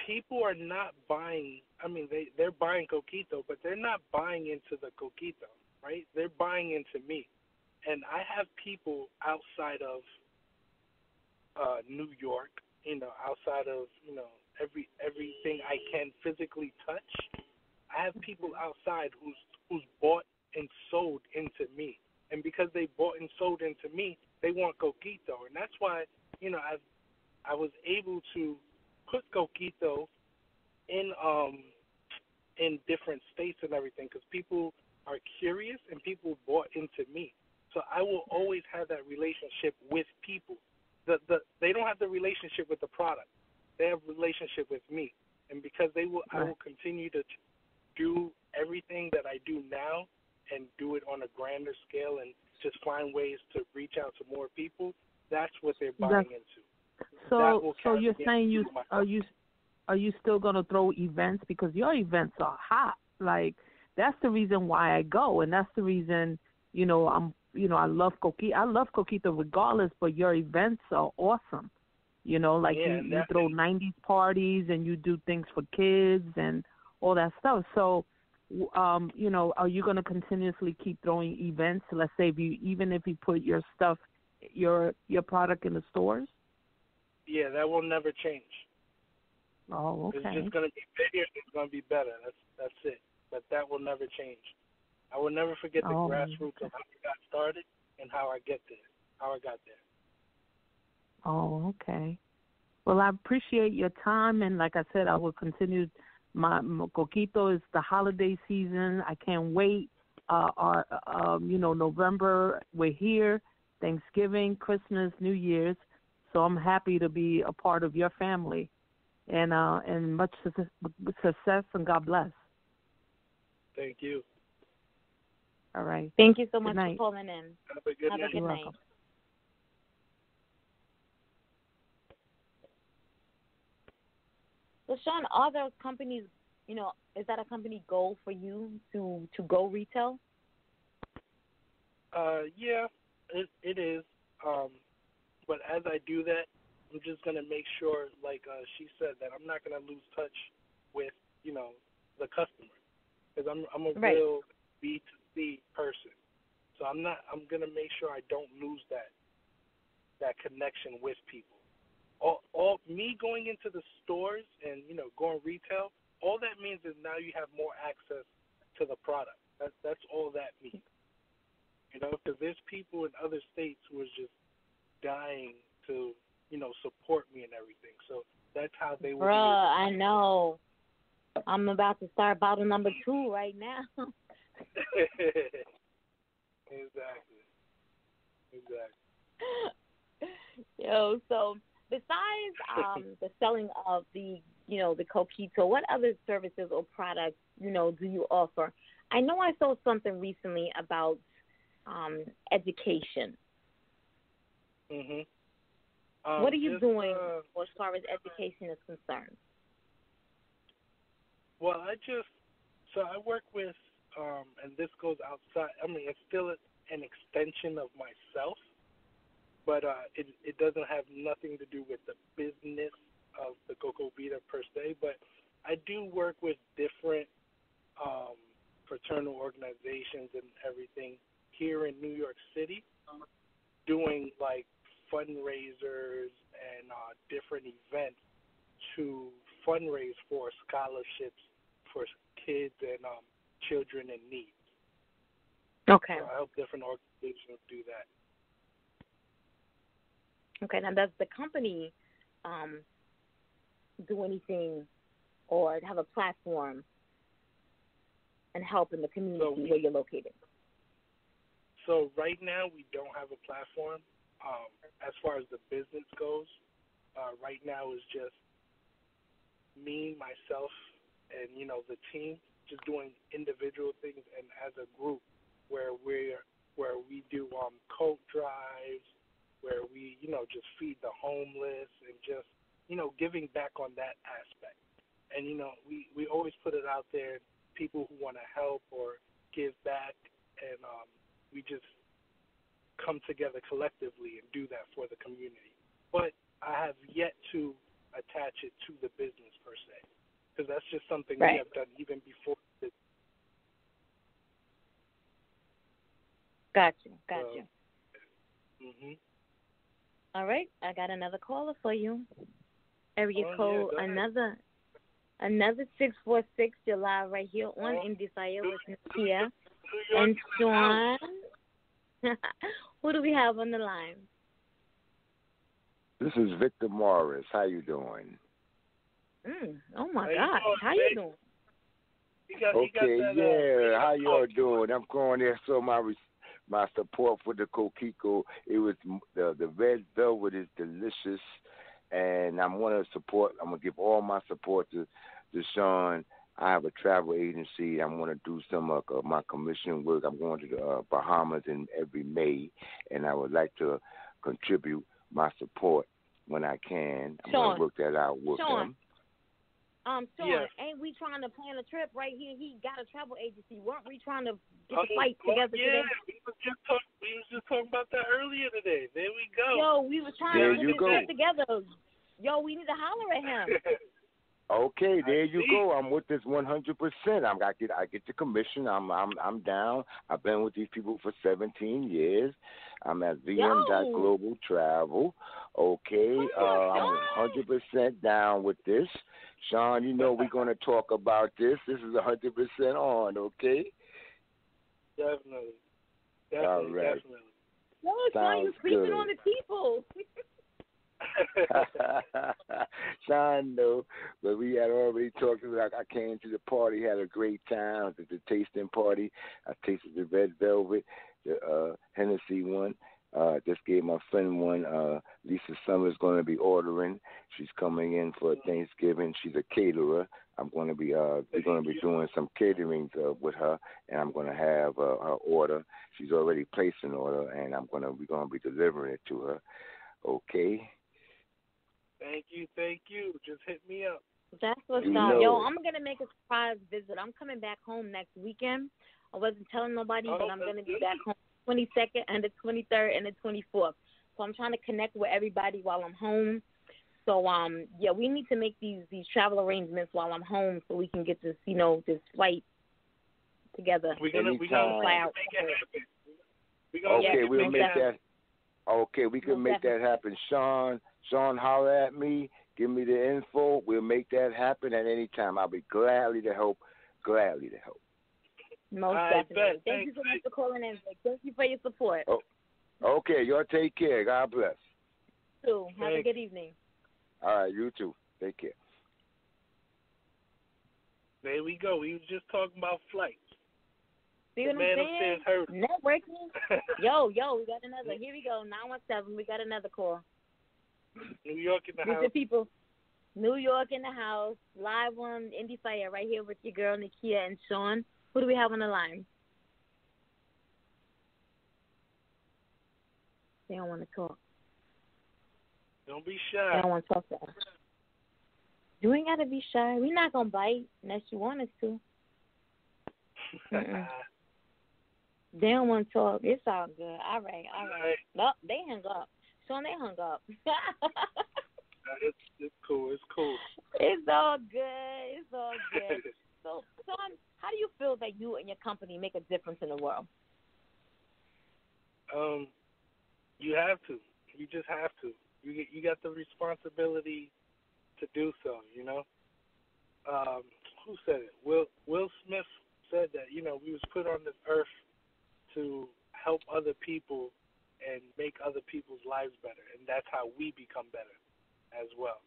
People are not buying. I mean, they're buying Coquito, but they're not buying into the Coquito, right? They're buying into me, and I have people outside of New York, you know, outside of, you know, everything I can physically touch. I have people outside who's bought and sold into me, and because they bought and sold into me, they want Coquito, and that's why, you know, I was able to put Coquito in different states and everything, because people are curious and people bought into me. So I will always have that relationship with people. They don't have the relationship with the product. They have a relationship with me. And because I will continue to do everything that I do now and do it on a grander scale and just find ways to reach out to more people. That's what they're buying into. So you're saying are you still going to throw events? Because your events are hot. Like, that's the reason why I go, and that's the reason, you know, I'm I love Coquito. I love Coquito regardless, but your events are awesome. Like you throw 90s parties and you do things for kids and all that stuff. So, are you going to continuously keep throwing events? Let's say even if you put your stuff, your product in the stores? Yeah, that will never change. Oh, okay. It's just going to be bigger. It's going to be better. That's it. But that will never change. I will never forget the grassroots of how we got started and how I got there. Oh, okay. Well, I appreciate your time, and like I said, I will continue. My Coquito is the holiday season. I can't wait. November, we're here. Thanksgiving, Christmas, New Year's. So I'm happy to be a part of your family, and much success, and God bless. Thank you. All right. Thank you so much for calling in. Have a good night. Good night. So, Shawn, are there companies, is that a company goal for you to go retail? Yeah, it is. But as I do that, I'm just going to make sure, like she said, that I'm not going to lose touch with, the customer. Because I'm a real B2C person. So I'm going to make sure I don't lose that connection with people. All me going into the stores and, going retail, all that means is now you have more access to the product. That's all that means. Because there's people in other states who are just dying to, support me and everything. So that's how they will. Bruh, I know. I'm about to start bottle number 2 right now. Exactly. Yo, so besides the selling of the Coquito, what other services or products, do you offer? I know I saw something recently about education. Mhm. What are you doing as far as education is concerned? Well, I work with, and this goes outside. I mean, it's still an extension of myself, but it doesn't have nothing to do with the business of the Cocovida per se. But I do work with different fraternal organizations and everything here in New York City, doing like fundraisers and different events to fundraise for scholarships for kids and children in need. Okay. So I help different organizations do that. Okay. Now, does the company do anything or have a platform and help in the community where you're located? So right now we don't have a platform. As far as the business goes, right now is just me, myself, and the team just doing individual things, and as a group where we do coat drives, where we just feed the homeless and just giving back on that aspect. And we always put it out there, people who want to help or give back, and we just come together collectively and do that for the community. But I have yet to attach it to the business per se, because that's just something we have done even before. Gotcha. Mhm. All right, I got another caller for you. Area code another 646. You're live right here on Endie Fiya with Kia and Shawn. Who do we have on the line? This is Victor Morris. How you doing? Oh my God, how you doing? How y'all doing? I'm going there. So my support for the Coquito, it was the red velvet is delicious, and I'm gonna give all my support to Shawn. I have a travel agency. I'm going to do some of my commission work. I'm going to the Bahamas in every May, and I would like to contribute my support when I can. I'm going to work that out with them. Shawn, ain't we trying to plan a trip right here? He got a travel agency. Weren't we trying to get the flight together today? Yeah, We was just talking about that earlier today. There we go. Yo, we were trying There to you put go. it together. Yo, we need to holler at him. Okay, there you go. I'm with this 100%. I get the commission. I'm down. I've been with these people for 17 years. I'm at VM.Global Travel. Okay, I'm 100% down with this. Shawn, you know we're going to talk about this. This is 100% on, okay? Definitely. All right. Definitely. No, Shawn, you sleeping on the people. Shawn, no, but we had already talked about. I came to the party, had a great time at the tasting party. I tasted the red velvet, the Hennessy one. Just gave my friend one. Lisa Summer's going to be ordering. She's coming in for Thanksgiving. She's a caterer. I'm going to be we're going to be doing some caterings with her, and I'm going to have her order. She's already placed an order, and we're going to be delivering it to her. Okay. Thank you. Just hit me up. That's what's up. Yo, I'm going to make a surprise visit. I'm coming back home next weekend. I wasn't telling nobody, but I'm going to be back home 22nd and the 23rd and the 24th. So I'm trying to connect with everybody while I'm home. So, yeah, we need to make these travel arrangements while I'm home so we can get this, this flight together. We're going to fly out. Okay, we'll make that. Okay, we can make that happen. Shawn, holler at me. Give me the info. We'll make that happen at any time. I'll be gladly to help. Most definitely. Thank you so much for calling in. Thank you for your support. Oh, okay, y'all take care. God bless. You too. Have a good evening. All right, you too. Take care. There we go. We was just talking about flights. See what I'm saying? Networking. Yo, we got another. Here we go. 917. We got another call. New York in the house. These are people. New York in the house. Live on Endie Fiya right here with your girl Nakia and Shawn. Who do we have on the line? They don't want to talk. Don't be shy. They don't want to talk to us. You ain't got to be shy. We're not going to bite unless you want us to. They don't want to talk. It's all good. All right. No, they hung up. Shawn, they hung up. It's cool. It's all good. So, Shawn, how do you feel that you and your company make a difference in the world? You have to. You just have to. You got the responsibility to do so, Who said it? Will Smith said that, we was put on this earth to help other people and make other people's lives better, and that's how we become better as well.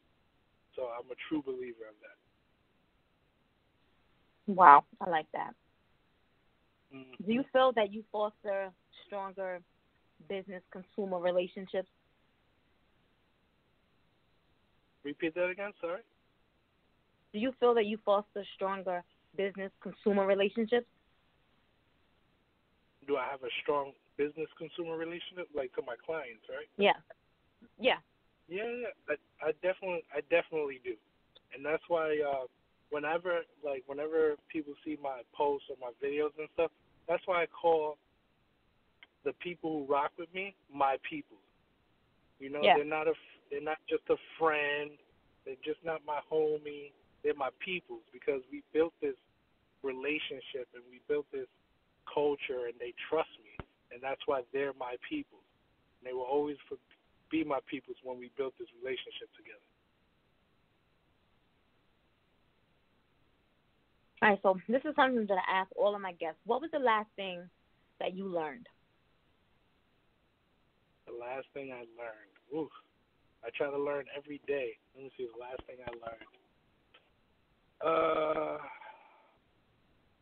So I'm a true believer of that. Wow, I like that. Mm-hmm. Do you feel that you foster stronger business-consumer relationships? Repeat that again, sorry? Do you feel that you foster stronger business-consumer relationships? Do I have a strong business-consumer relationship, like to my clients, right? Yeah. Yeah. I definitely do, and that's why whenever people see my posts or my videos and stuff, that's why I call the people who rock with me my people. They're not just a friend. They're just not my homie. They're my peoples, because we built this relationship and we built this culture, and they trust me, and that's why they're my people. And they will always be my peoples when we built this relationship together. All right, so this is something that I ask all of my guests. What was the last thing that you learned? The last thing I learned. Oof. I try to learn every day. Let me see the last thing I learned.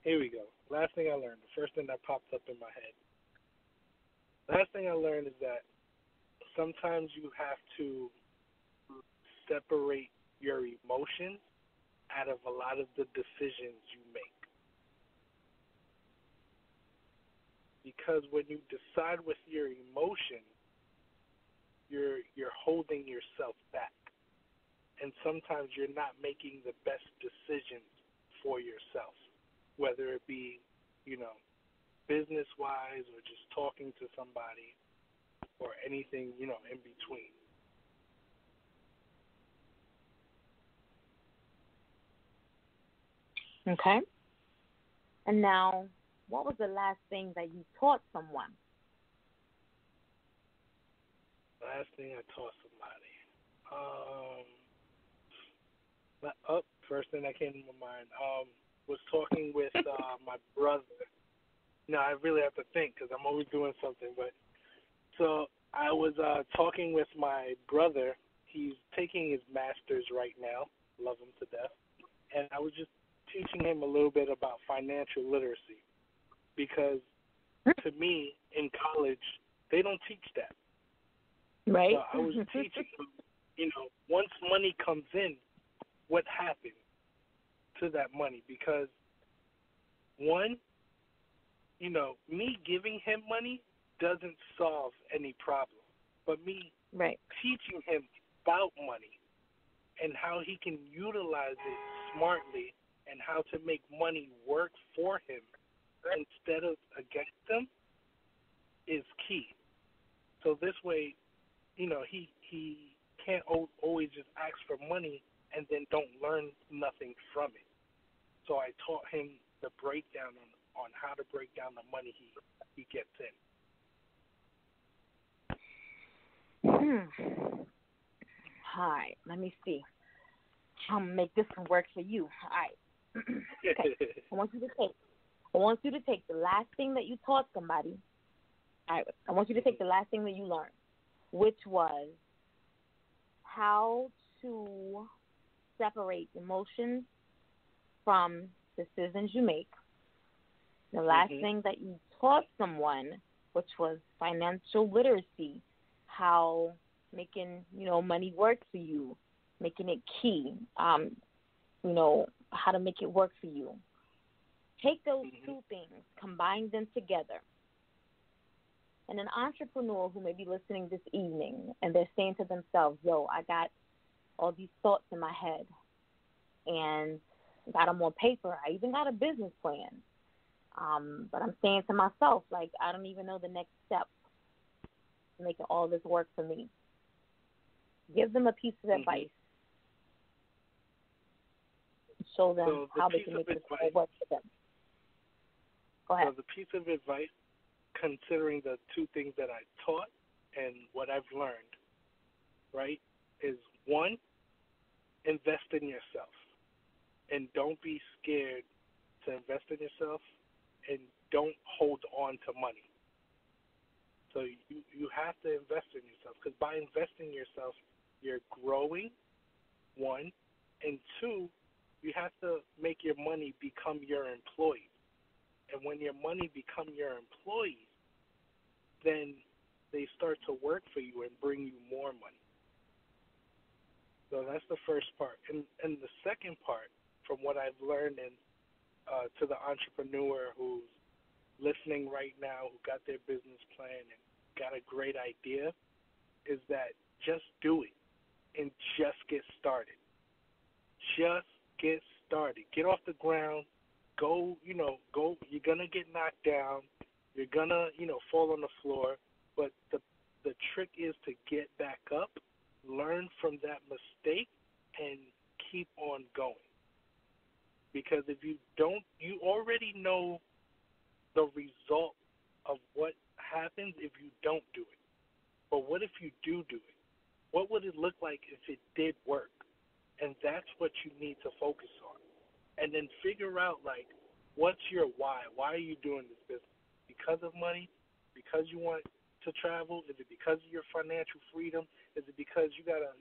Here we go. Last thing I learned. The first thing that popped up in my head. Last thing I learned is that sometimes you have to separate your emotions out of a lot of the decisions you make. Because when you decide with your emotions, you're holding yourself back. And sometimes you're not making the best decisions for yourself, whether it be, business-wise or just talking to somebody or anything, in between. Okay. And now, what was the last thing that you taught someone? Last thing I taught somebody. First thing that came to my mind was talking with my brother. No, I really have to think because I'm always doing something. But so I was talking with my brother. He's taking his master's right now. Love him to death. And I was just teaching him a little bit about financial literacy because to me in college they don't teach that. Right. So I was teaching him, once money comes in, what happens to that money? Because one, me giving him money doesn't solve any problem. But me teaching him about money and how he can utilize it smartly and how to make money work for him instead of against him is key. So this way, he can't always just ask for money and then don't learn nothing from it. So I taught him the breakdown on how to break down the money he gets in. All right, let me see. I'll make this one work for you. All right. Okay. I want you to take the last thing that you taught somebody. All right. I want you to take the last thing that you learned, which was how to separate emotions from decisions you make. The last thing that you taught someone, which was financial literacy, how making, money work for you, making it key, how to make it work for you. Take those two things, combine them together. And an entrepreneur who may be listening this evening and they're saying to themselves, I got all these thoughts in my head and got them on paper. I even got a business plan. But I'm saying to myself, I don't even know the next step to make all this work for me. Give them a piece of advice. Show them how they can make this all work for them. Go ahead. So the piece of advice, considering the two things that I taught and what I've learned, right, is one, invest in yourself. And don't be scared to invest in yourself and don't hold on to money. So you have to invest in yourself because by investing in yourself, you're growing, one, and two, you have to make your money become your employee. And when your money become your employee, then they start to work for you and bring you more money. So that's the first part. And the second part, from what I've learned and to the entrepreneur who's listening right now, who got their business plan and got a great idea, is that just do it and just get started. Just get started. Get off the ground. Go. You're going to get knocked down. You're going to, fall on the floor. But the trick is to get back up, learn from that mistake, and keep on going. Because if you don't, you already know the result of what happens if you don't do it. But what if you do it? What would it look like if it did work? And that's what you need to focus on. And then figure out, what's your why? Why are you doing this business? Because of money? Because you want to travel? Is it because of your financial freedom? Is it because you got a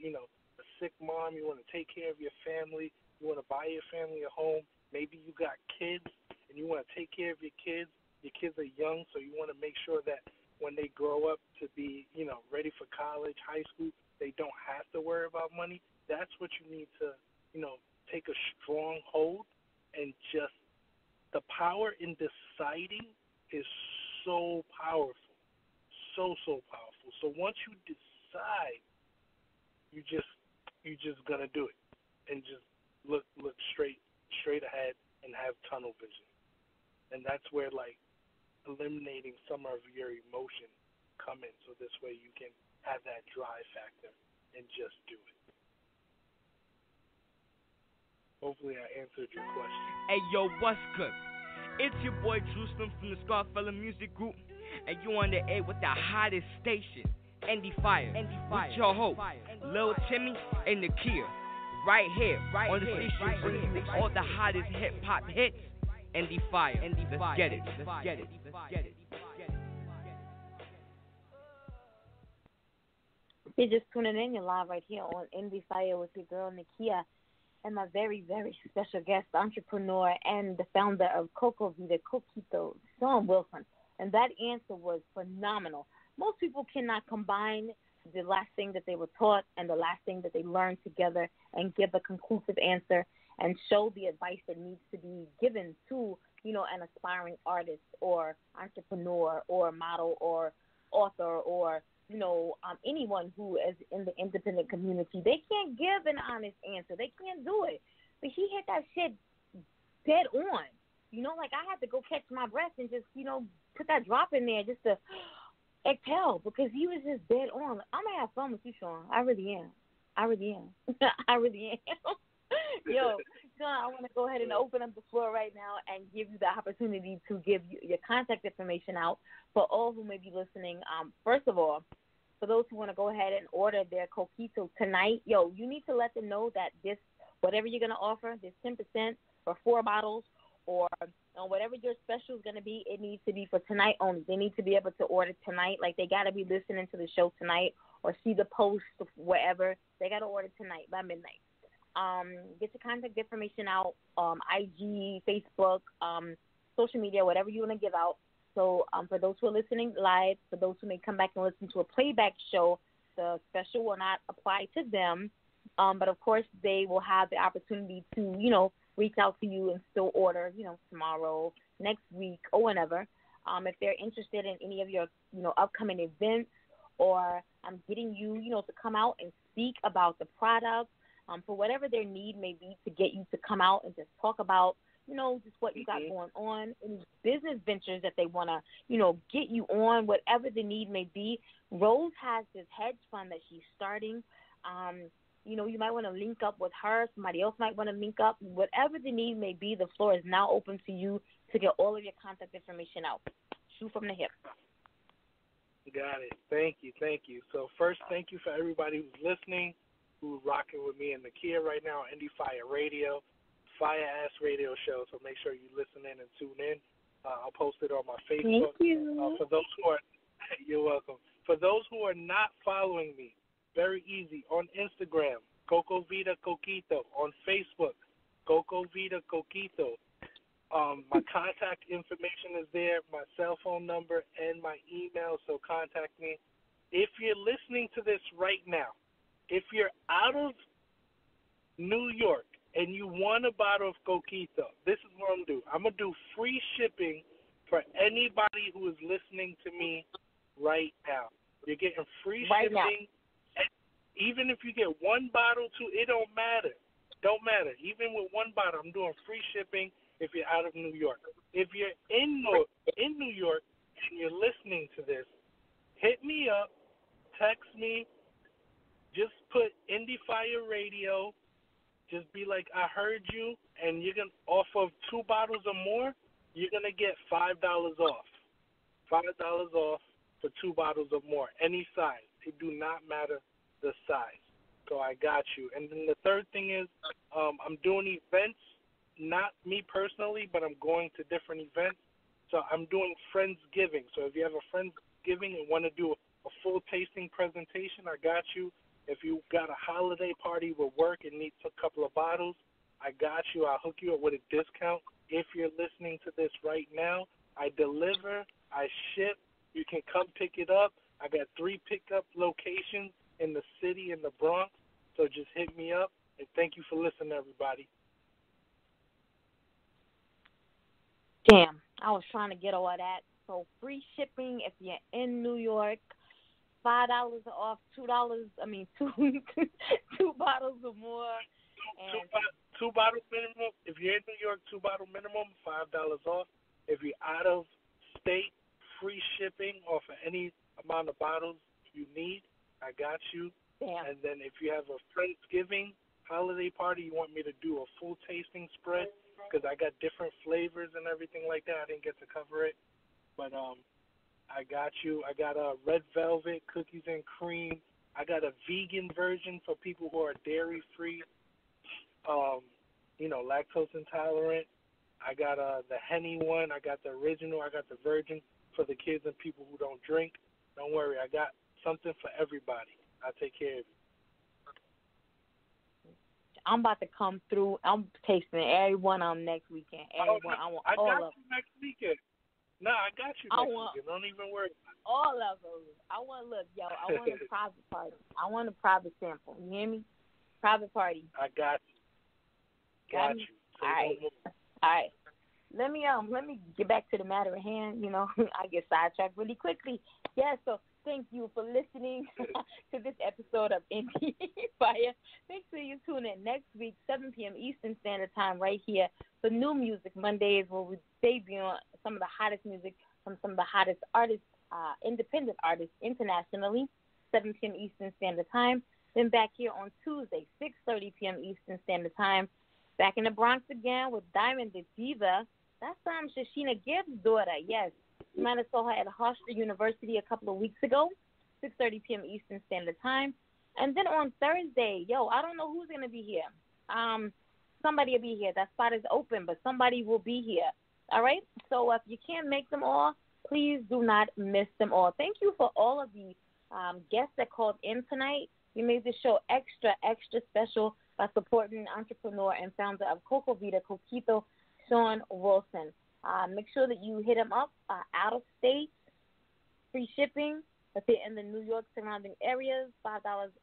sick mom, you want to take care of your family, you want to buy your family a home? Maybe you got kids and you want to take care of your kids. Your kids are young, so you want to make sure that when they grow up to be, ready for college, high school, they don't have to worry about money. That's what you need to, take a strong hold and just the power in deciding is so powerful. So powerful. So once you decide, you just gonna do it and just look straight ahead and have tunnel vision. And that's where eliminating some of your emotion coming, so this way you can have that drive factor and just do it. Hopefully I answered your question. Hey yo, what's good? It's your boy Jerusalem from the Scarfella Music Group, and you on the air with the hottest station, Endie Fiya, with your host, Lil Timmy and Nakia, right here on the station bringing all the hottest hip hop hits. Endie Fiya, let's get it. You're just tuning in. You're live right here on Endie Fiya with your girl Nakia and my very, very special guest, entrepreneur and the founder of Cocovida, Coquito, Shawn Wilson. And that answer was phenomenal. Most people cannot combine the last thing that they were taught and the last thing that they learned together and give a conclusive answer and show the advice that needs to be given to, an aspiring artist or entrepreneur or model or author or anyone who is in the independent community. They can't give an honest answer. They can't do it. But he hit that shit dead on. Like I had to go catch my breath and just, put that drop in there just to exhale because he was just dead on. I'm going to have fun with you, Shawn. I really am. I really am. Yo, Shawn, I want to go ahead and open up the floor right now and give you the opportunity to give your contact information out for all who may be listening. First of all, for those who want to go ahead and order their Coquito tonight, you need to let them know that this, whatever you're going to offer, this 10% for 4 bottles or whatever your special is going to be, it needs to be for tonight only. They need to be able to order tonight. Like they got to be listening to the show tonight or see the post wherever. They got to order tonight by midnight. Get your contact information out, IG, Facebook, social media, whatever you want to give out. So for those who are listening live, for those who may come back and listen to a playback show, the special will not apply to them. But, of course, they will have the opportunity to, reach out to you and still order, tomorrow, next week, or whenever. If they're interested in any of your, upcoming events or getting you, to come out and speak about the product, for whatever their need may be to get you to come out and just talk about, just what you got going on, any business ventures that they want to, get you on, whatever the need may be. Rose has this hedge fund that she's starting. You might want to link up with her. Somebody else might want to link up. Whatever the need may be, the floor is now open to you to get all of your contact information out. Shoot from the hip. Got it. Thank you. So first, thank you for everybody who's listening, who's rocking with me and Nakia right now on Endie Fiya Radio, fire-ass radio show. So make sure you listen in and tune in. I'll post it on my Facebook. Thank you. For those who are, you're welcome. For those who are not following me, very easy. On Instagram, Cocovida Coquito. On Facebook, Cocovida Coquito. My contact information is there, my cell phone number, and my email, so contact me. If you're listening to this right now, if you're out of New York and you want a bottle of Coquito, this is what I'm going to do. I'm going to do free shipping for anybody who is listening to me right now. You're getting free shipping. Even if you get one bottle, it don't matter. Even with one bottle, I'm doing free shipping if you're out of New York. If you're in New York and you're listening to this, hit me up, text me, just put Endie Fiya Radio, just be like, I heard you, and you're going to, off of 2 bottles or more, you're going to get $5 off. $5 off for 2 bottles or more, any size. It do not matter the size. So I got you. And then the third thing is I'm doing events, not me personally, but I'm going to different events. So I'm doing Friendsgiving. So if you have a Friendsgiving and want to do a full tasting presentation, I got you. If you got a holiday party with work and needs a couple of bottles, I got you. I'll hook you up with a discount. If you're listening to this right now, I deliver, I ship. You can come pick it up. I got 3 pickup locations in the city, in the Bronx. So just hit me up, and thank you for listening, everybody. Damn, I was trying to get all that. So free shipping if you're in New York, $5 off, $2. I mean, two bottles or more. And 2 bottles minimum. If you're in New York, 2 bottle minimum, $5 off. If you're out of state, free shipping off of any amount of bottles you need. I got you. Damn. And then if you have a Friendsgiving holiday party, you want me to do a full tasting spread because I got different flavors and everything like that. I didn't get to cover it, but I got you. I got a red velvet cookies and cream. I got a vegan version for people who are dairy free, lactose intolerant. I got the Henny one. I got the original. I got the virgin for the kids and people who don't drink. Don't worry, I got something for everybody. I'll take care of you. I'm about to come through. I'm tasting every one of them next weekend. I want all of them. I got you next weekend. No, I got you next weekend. Don't even worry. All of them. I want a private party. I want a private sample. You hear me? Private party. I got you. Got you. So all right. Let me get back to the matter at hand. I get sidetracked really quickly. Yeah, so thank you for listening to this episode of Endie Fiya. Make sure you tune in next week, 7 p.m. Eastern Standard Time, right here for New Music Mondays, where we debut some of the hottest music from some of the hottest artists, independent artists internationally, 7 p.m. Eastern Standard Time. Then back here on Tuesday, 6:30 p.m. Eastern Standard Time. Back in the Bronx again with Diamond the Diva. That's Shashina Gibbs' daughter, yes. You might have saw her at Hofstra University a couple of weeks ago, 6:30 p.m. Eastern Standard Time. And then on Thursday, I don't know who's going to be here. Somebody will be here. That spot is open, but somebody will be here. All right? So if you can't make them all, please do not miss them all. Thank you for all of the guests that called in tonight. We made this show extra, extra special by supporting entrepreneur and founder of Cocovida, Coquito, Shawn Wilson. Make sure that you hit him up out of state, free shipping. If they're in the New York surrounding areas, $5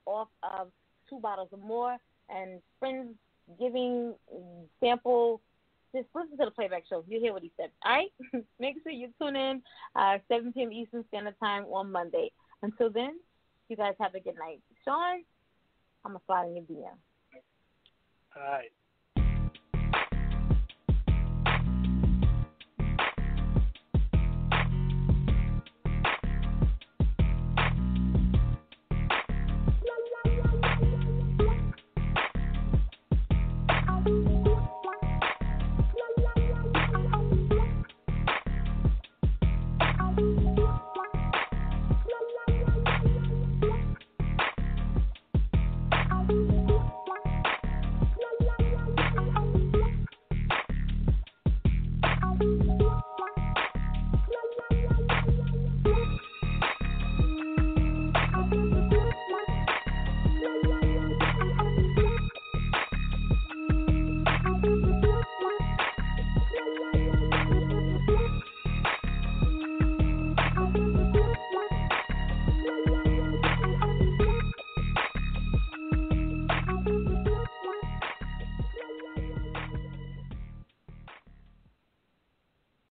off of 2 bottles or more. And Friendsgiving sample, just listen to the playback show. You'll hear what he said. All right? Make sure you tune in 7 p.m. Eastern Standard Time on Monday. Until then, you guys have a good night. Shawn, I'm going to slide in your DM. All right.